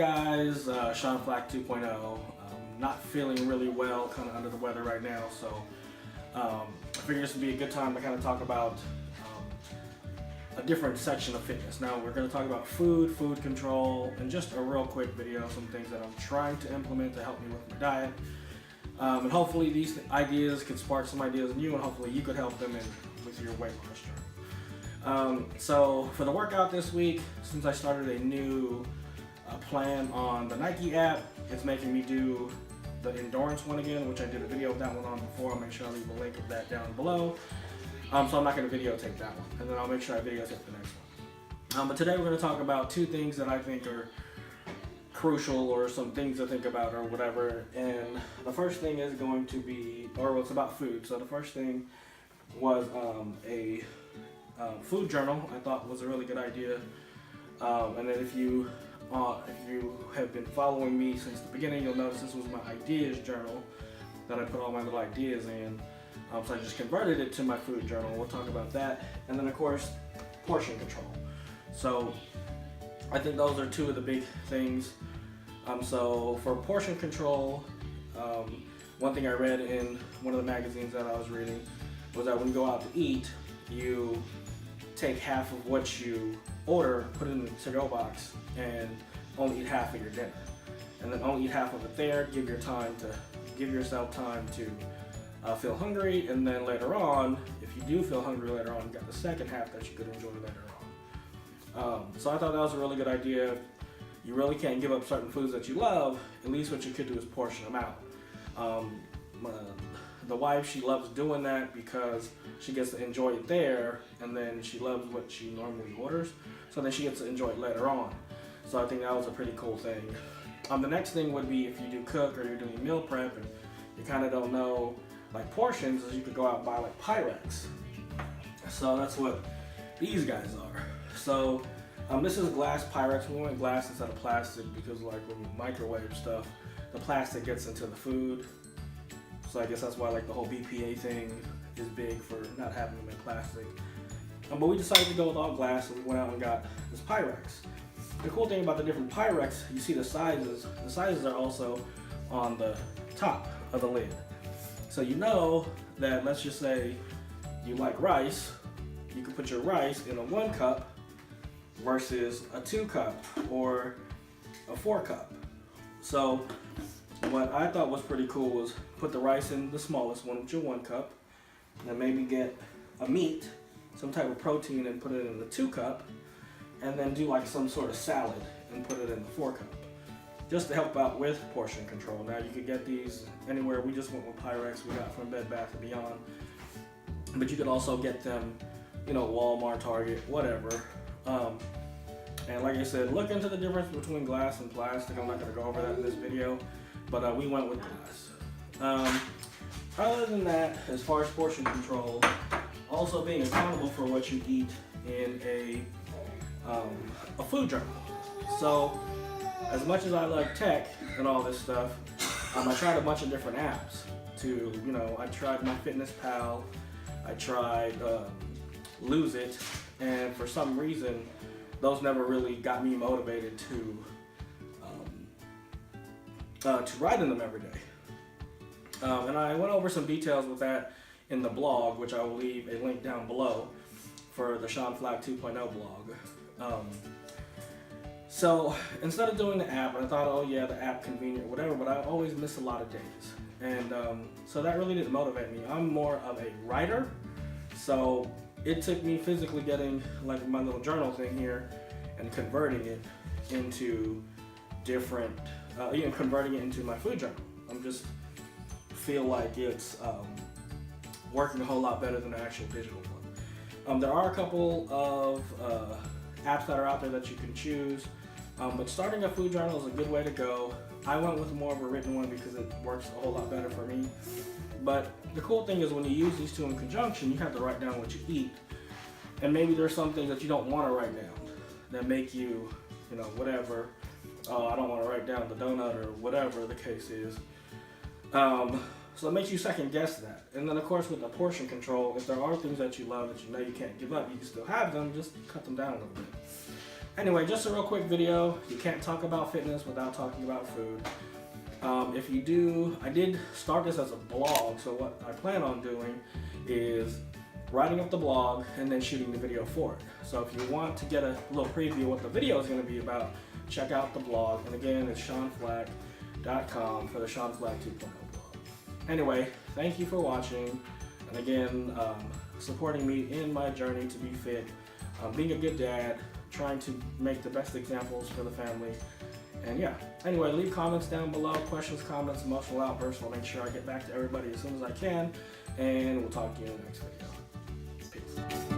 up, guys? Flac 2.0. Not feeling really well, kind of under the weather right now, so I figured this would be a good time to kind of talk about a different section of fitness. Now we're going to talk about food control, and just a real quick video, some things that I'm trying to implement to help me with my diet. And hopefully these ideas could spark some ideas in you, and hopefully you could help them with your weight loss journey. So for the workout this week, since I started a new plan on the Nike app, it's making me do the endurance one again, which I did a video of that one on before. I'll make sure I leave a link of that down below. So I'm not going to videotape that one, and then I'll make sure I videotape the next one. But today we're going to talk about two things that I think are crucial, or some things to think about, or whatever. And the first thing is going to be, or it's about food. So the first thing was a food journal. I thought was a really good idea. And then if you have been following me since the beginning, you'll notice this was my ideas journal that I put all my little ideas in. So I just converted it to my food journal. We'll talk about that. And then of course, portion control. So I think those are two of the big things. So for portion control, one thing I read in one of the magazines that I was reading was that when you go out to eat, you take half of what you order, put it in the to-go box, and only eat half of your dinner. And then only eat half of it there. Give yourself time to feel hungry, and then later on, if you do feel hungry later on, you got the second half that you could enjoy later on. So I thought that was a really good idea. You really can't give up certain foods that you love. At least what you could do is portion them out. The wife, she loves doing that because she gets to enjoy it there, and then she loves what she normally orders, so then she gets to enjoy it later on. So I think that was a pretty cool thing. The next thing would be if you do cook or you're doing meal prep and you kind of don't know like portions, is you could go out and buy like Pyrex. So that's what these guys are. So this is glass Pyrex. We went glass instead of plastic because like when you microwave stuff, the plastic gets into the food. So I guess that's why like the whole BPA thing is big for not having them in plastic. But we decided to go with all glass, so we went out and got this Pyrex. The cool thing about the different Pyrex, you see the sizes. The sizes are also on the top of the lid. So you know that, let's just say you like rice, you can put your rice in a 1 cup versus a 2 cup or a 4 cup. So what I thought was pretty cool was put the rice in the smallest one, with your 1 cup, and then maybe get a meat, some type of protein, and put it in the 2 cup, and then do like some sort of salad and put it in the 4 cup, just to help out with portion control. Now you could get these anywhere. We just went with Pyrex we got from Bed Bath & Beyond, but you could also get them, you know, Walmart, Target, whatever. And like I said, look into the difference between glass and plastic. I'm not going to go over that in this video, but we went with glass. Other than that, as far as portion control, also being accountable for what you eat in a food journal. So as much as I like tech and all this stuff, I tried a bunch of different apps to, you know, I tried MyFitnessPal, I tried Lose It, and for some reason, those never really got me motivated to ride in them every day. And I went over some details with that in the blog, which I will leave a link down below for the Flac 2.0 blog. So instead of doing the app, and I thought, oh yeah, the app convenient, whatever, but I always miss a lot of days. And so that really didn't motivate me. I'm more of a writer, so it took me physically getting like my little journal thing here and converting it into different, converting it into my food journal. I'm just feel like it's working a whole lot better than the actual digital one. There are a couple of apps that are out there that you can choose, but starting a food journal is a good way to go. I went with more of a written one because it works a whole lot better for me. But the cool thing is when you use these two in conjunction, you have to write down what you eat. And maybe there's some things that you don't want to write down that make you, you know, whatever. Oh, I don't want to write down the donut or whatever the case is. So it makes you second guess that. And then of course with the portion control, if there are things that you love that you know you can't give up, you can still have them, just cut them down a little bit. Anyway, just a real quick video. You can't talk about fitness without talking about food. If you do, I did start this as a blog, so what I plan on doing is writing up the blog and then shooting the video for it. So if you want to get a little preview of what the video is going to be about, check out the blog. And again, it's SeanFlac.com for the Sean Flac 2.0 blog. Anyway, thank you for watching. And again, supporting me in my journey to be fit, being a good dad, trying to make the best examples for the family. And yeah, anyway, leave comments down below, questions, comments, emotional outbursts. I'll make sure I get back to everybody as soon as I can. And we'll talk to you in the next video. Peace.